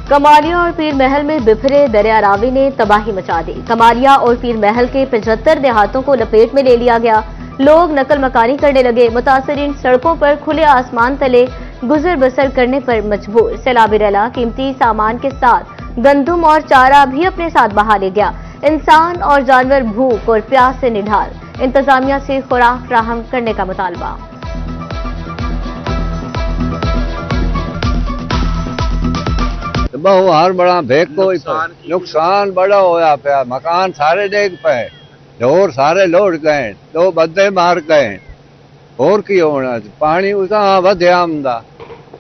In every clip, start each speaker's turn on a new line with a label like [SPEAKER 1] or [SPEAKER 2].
[SPEAKER 1] कमालिया और पीर महल में बिफरे दरिया रावी ने तबाही मचा दी। कमालिया और पीर महल के 75 देहातों को लपेट में ले लिया गया। लोग नकल मकानी करने लगे। मुतासरीन सड़कों पर खुले आसमान तले गुजर बसर करने पर मजबूर। सैलाबी रैला कीमती सामान के साथ गंदुम और चारा भी अपने साथ बहा ले गया। इंसान और जानवर भूख और प्यास से निढाल। इंतजामिया से खुराक फराहम करने का मुतालबा।
[SPEAKER 2] हर बड़ा भेक कोई नुकसान बड़ा होया पाया। मकान सारे डेग पे, ढोर सारे लौट गए, 2 बंदे मार गए। और की होना पानी उसा वध्या आमदा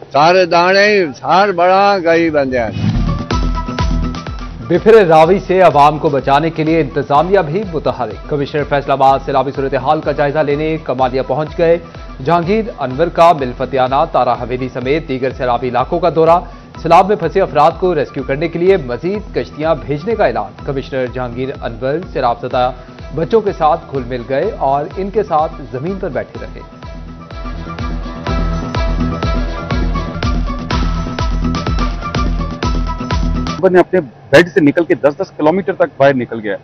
[SPEAKER 2] सारे दाने सार बड़ा गई बंदे।
[SPEAKER 3] बिफरे रावी से अवाम को बचाने के लिए इंतजामिया भी मुतहरिक। कमिश्नर फैसलाबाद सैलाबी सूरत हाल का जायजा लेने कमालिया पहुंच गए। जहांगीर अनवर का मिलफतियाना तारा हवेली समेत दीगर सैलाबी इलाकों का दौरा। सैलाब में फंसे अफराद को रेस्क्यू करने के लिए मजीद कश्तियां भेजने का ऐलान। कमिश्नर जहांगीर अनवर सैलाबज़दा बच्चों के साथ घुल मिल गए और इनके साथ जमीन पर बैठे रहे।
[SPEAKER 4] ने अपने बेड से निकल के 10-10 किलोमीटर तक बाहर निकल गया।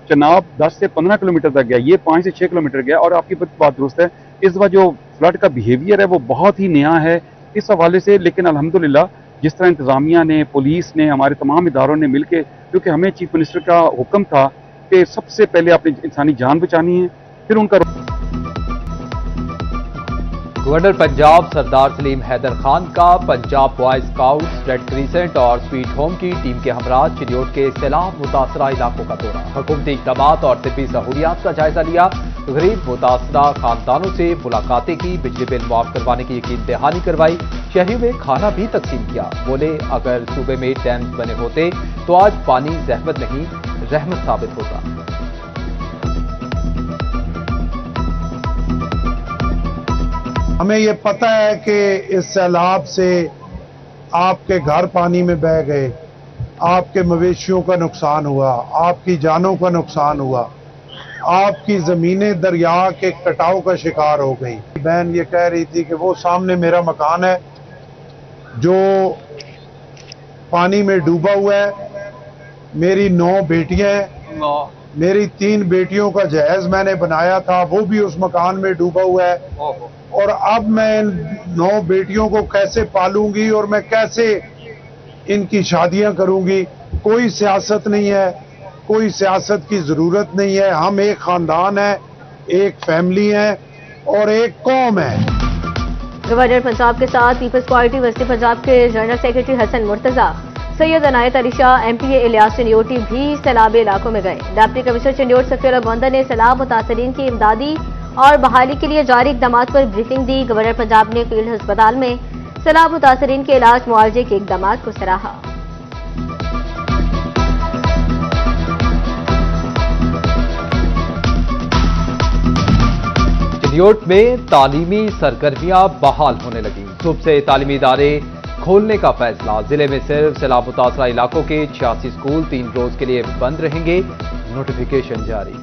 [SPEAKER 4] चनाब 10 से 15 किलोमीटर तक गया, ये 5 से 6 किलोमीटर गया। और आपकी बात दुरुस्त है, इस बार जो फ्लड का बिहेवियर है वो बहुत ही नया है इस हवाले से। लेकिन अल्हम्दुलिल्लाह जिस तरह इंतजामिया ने, पुलिस ने, हमारे तमाम इदारों ने मिलकर, क्योंकि हमें चीफ मिनिस्टर का हुक्म था कि सबसे पहले आपने इंसानी जान बचानी है, फिर उनका।
[SPEAKER 3] गवर्नर पंजाब सरदार सलीम हैदर खान का Punjab boy scouts, red crescent और स्वीट होम की टीम के हमरा चिन्योट के सैलाब मुतासरा इलाकों का दौरा। हुकूमती इक़दामात और तिब्बी सहूलियात का जायजा लिया। गरीब मुतासरा खानदानों से मुलाकातें की। बिजली बिल माफ करवाने की यकीन दहानी करवाई। शहरियों में खाना भी तकसीम किया। बोले अगर सूबे में डैम बने होते तो आज पानी जहमत नहीं रहमत साबित होता।
[SPEAKER 5] हमें ये पता है कि इस सैलाब से आपके घर पानी में बह गए, आपके मवेशियों का नुकसान हुआ, आपकी जानों का नुकसान हुआ, आपकी ज़मीनें दरिया के कटाव का शिकार हो गई। बहन ये कह रही थी कि वो सामने मेरा मकान है जो पानी में डूबा हुआ है। मेरी 9 बेटियां हैं, मेरी 3 बेटियों का जहेज मैंने बनाया था, वो भी उस मकान में डूबा हुआ है। और अब मैं इन 9 बेटियों को कैसे पालूंगी और मैं कैसे इनकी शादियां करूंगी। कोई सियासत नहीं है, कोई सियासत की जरूरत नहीं है। हम एक खानदान है, एक फैमिली है और एक कौम है।
[SPEAKER 1] गवर्नर पंजाब के साथ पीपल्स पार्टी वस्ती पंजाब के general secretary Hasan Murtaza, Syed Inayat Ali Shah, MPA Ilyas Chinioti भी सैलाबी इलाकों में गए। डिप्टी कमिश्नर चिन्योट सफीरा गोंदा ने सैलाब मुतासरीन की इमदादी और बहाली के लिए जारी इक़दामात पर ब्रीफिंग दी। गवर्नर पंजाब ने फील्ड अस्पताल में सैलाब मुतासरीन के इलाज मुआवजे के इक़दामात को सराहा।
[SPEAKER 3] चिन्योट में तालीमी सरगर्मियां बहाल होने लगी। सुबह से तालीमी इदारे खोलने का फैसला। जिले में सिर्फ सैलाब मुतासरा इलाकों के 86 स्कूल 3 रोज के लिए बंद रहेंगे। नोटिफिकेशन जारी।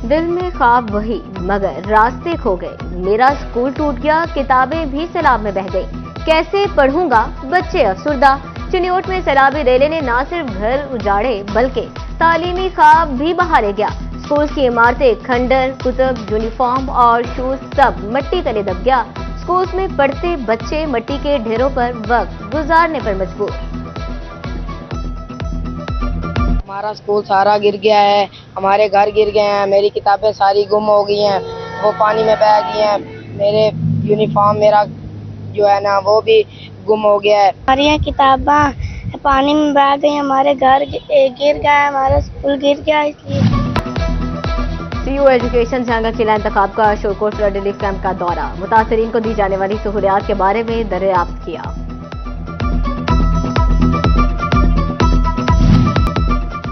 [SPEAKER 1] दिल में ख्वाब वही मगर रास्ते खो गए। मेरा स्कूल टूट गया, किताबें भी सैलाब में बह गई। कैसे पढ़ूंगा, बच्चे अफसुर्दा। चिन्योट में सैलाबी रेले ने न सिर्फ घर उजाड़े बल्कि तालीमी ख्वाब भी बहा ले गया। स्कूल की इमारतें, खंडर, कुतब, यूनिफॉर्म और शूज सब मट्टी तले दब गया। स्कूल में पढ़ते बच्चे मट्टी के ढेरों पर वक्त गुजारने पर मजबूर।
[SPEAKER 6] हमारा स्कूल सारा गिर गया है, हमारे घर गिर गए हैं, मेरी किताबें सारी गुम हो गई हैं, वो पानी में बह गई हैं। मेरे यूनिफॉर्म मेरा जो है ना वो भी गुम हो गया है।
[SPEAKER 7] हमारी किताबें पानी में बह गई, हमारे घर गिर गया, हमारा स्कूल गिर गया। इसलिए
[SPEAKER 1] CU एजुकेशन जहांगीर किला इंतखाब का शोरकोट फ्लड रिलीफ कैंप का दौरा। मुतासरीन को दी जाने वाली सहूलियात के बारे में दरियाफ्त किया।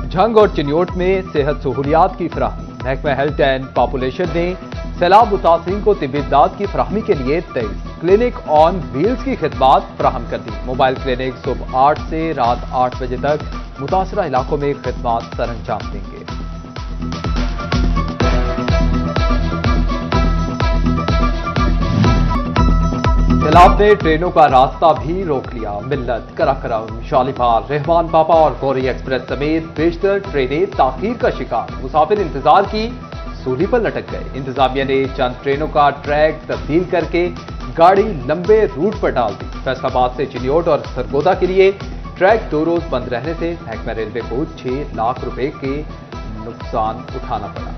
[SPEAKER 3] झंग और चिन्योट में सेहत सहूलियात की फराहमी। महकमा हेल्थ एंड पॉपुलेशन ने सैलाब मुतासरीन को तिब्बी इमदाद की फराहमी के लिए 23 क्लिनिक ऑन व्हील्स की खिदमात फराहम कर दी। मोबाइल क्लिनिक सुबह 8 से रात 8 बजे तक मुतासरा इलाकों में खिदमात सर अंजाम देंगे। सैलाब ने ट्रेनों का रास्ता भी रोक लिया। मिल्लत, कराकरम, शालीमार, रहमान पापा और गौरी एक्सप्रेस समेत बेशतर ट्रेनें ताखीर का शिकार। मुसाफिर इंतजार की सूली पर लटक गए। इंतजामिया ने चंद ट्रेनों का ट्रैक तब्दील करके गाड़ी लंबे रूट पर डाल दी। फैसलाबाद से चिन्योट और सरगोदा के लिए ट्रैक 2 रोज बंद रहने से महकमा रेलवे को 6 लाख रुपए के नुकसान उठाना पड़ा।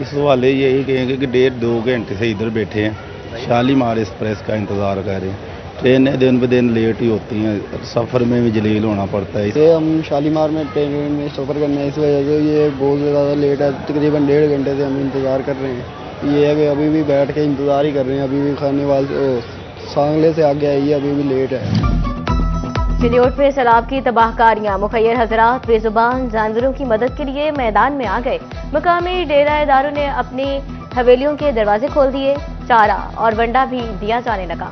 [SPEAKER 8] इस वाले यही कहेंगे कि 1.5-2 घंटे से इधर बैठे हैं, शालीमार एक्सप्रेस का इंतजार कर रहे हैं। ट्रेनें दिन ब दिन लेट ही होती हैं, सफ़र में भी जलील होना पड़ता है।
[SPEAKER 9] ये हम शालीमार में ट्रेन में सफ़र करने हैं, इस वजह से ये बहुत ज़्यादा लेट है। तकरीबन 1.5 घंटे से हम इंतज़ार कर रहे हैं। ये है कि अभी भी बैठ के इंतज़ार ही कर रहे हैं। अभी भी खाने वाले सांगले से आगे आई है, अभी भी लेट है।
[SPEAKER 1] चिन्योट में सैलाब की तबाहकारियां। मुखैर हजरात बेजुबान जानवरों की मदद के लिए मैदान में आ गए। मकामी डेराएदारों ने अपनी हवेलियों के दरवाजे खोल दिए। चारा और वंडा भी दिया जाने लगा।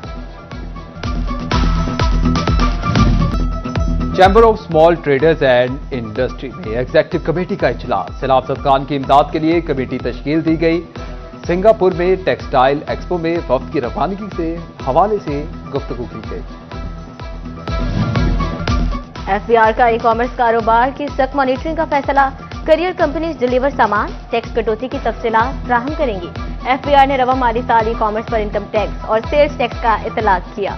[SPEAKER 3] Chamber of small traders and industry में एग्जीक्यूटिव कमेटी का इजलास। सैलाब ज़दगान की इमदाद के लिए कमेटी तश्कील दी गई। सिंगापुर में टेक्सटाइल एक्सपो में वफ्द की रवानगी से हवाले से गुफ्तगू की गई।
[SPEAKER 1] एफबीआर का ई कॉमर्स कारोबार की सख्त मॉनिटरिंग का फैसला। करियर कंपनीज डिलीवर सामान, टैक्स कटौती की तफसीलात फराहम करेंगी। एफबीआर ने रवा माली साल ई कॉमर्स पर इनकम टैक्स और सेल्स टैक्स का इतलाक किया।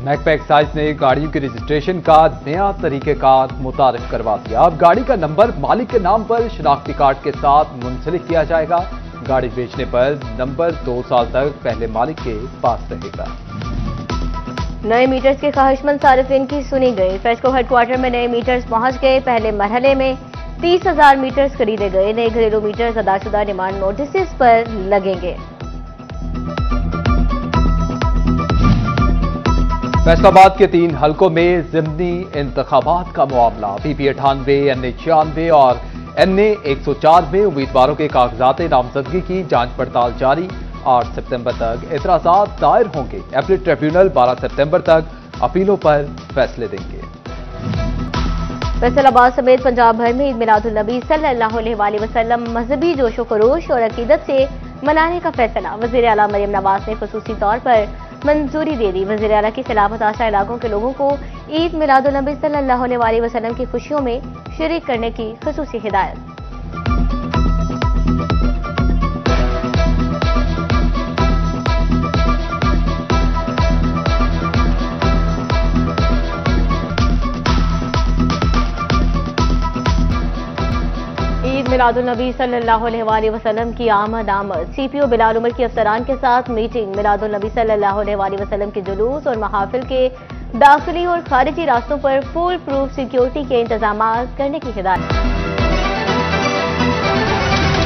[SPEAKER 3] महकमा एक्साइज ने गाड़ियों के रजिस्ट्रेशन का नया तरीक़ेकार मुतारिफ करवा दिया। अब गाड़ी का नंबर मालिक के नाम पर शनाख्ती कार्ड के साथ मुंसलिक किया जाएगा। गाड़ी बेचने पर नंबर 2 साल तक पहले मालिक के पास रहेगा।
[SPEAKER 1] नए मीटर्स के ख्वाहिशमंद सारिफिन की सुनी गई। फेस्को हेडक्वार्टर में नए मीटर्स पहुंच गए। पहले मरहले में 30,000 मीटर्स खरीदे गए। नए घरेलू मीटर्स अदाशुदा डिमांड नोटिस पर लगेंगे।
[SPEAKER 3] फैसलाबाद के 3 हलकों में ज़िमनी इंतखाबात का मामला। PP 98, NA 96 और NA 104 में उम्मीदवारों के कागजात नामजदगी की जांच पड़ताल जारी। 8 सितंबर तक एतराज़ात दायर होंगे। अपील ट्रिब्यूनल 12 सितंबर तक अपीलों पर फैसले देंगे।
[SPEAKER 1] फैसलाबाद समेत पंजाब भर में ईद मिलादुल नबी सल्लल्लाहु अलैहि वसल्लम मजहबी जोशो खरोश और अकीदत से मनाने का फैसला। वज़ीर आला मरियम नवाज ने खुसूसी तौर पर मंजूरी दे दी। वज़ीर आला की सैलाब-मुतासरा इलाकों के लोगों को ईद मिलादुल नबी सल्लल्लाहु अलैहि वसल्लम की खुशियों में शरीक करने की खुसूसी हिदायत। ईद मिलादुल नबी सल्लल्लाहु अलैहि वसल्लम की आमद CPO बिलाल उमर की अफसरान के साथ मीटिंग। मिलादुल नबी सल्लल्लाहु अलैहि वसल्लम के जुलूस और महाफिल के दाखिली और खारिजी रास्तों पर फुल प्रूफ सिक्योरिटी के इंतजाम करने की हिदायत।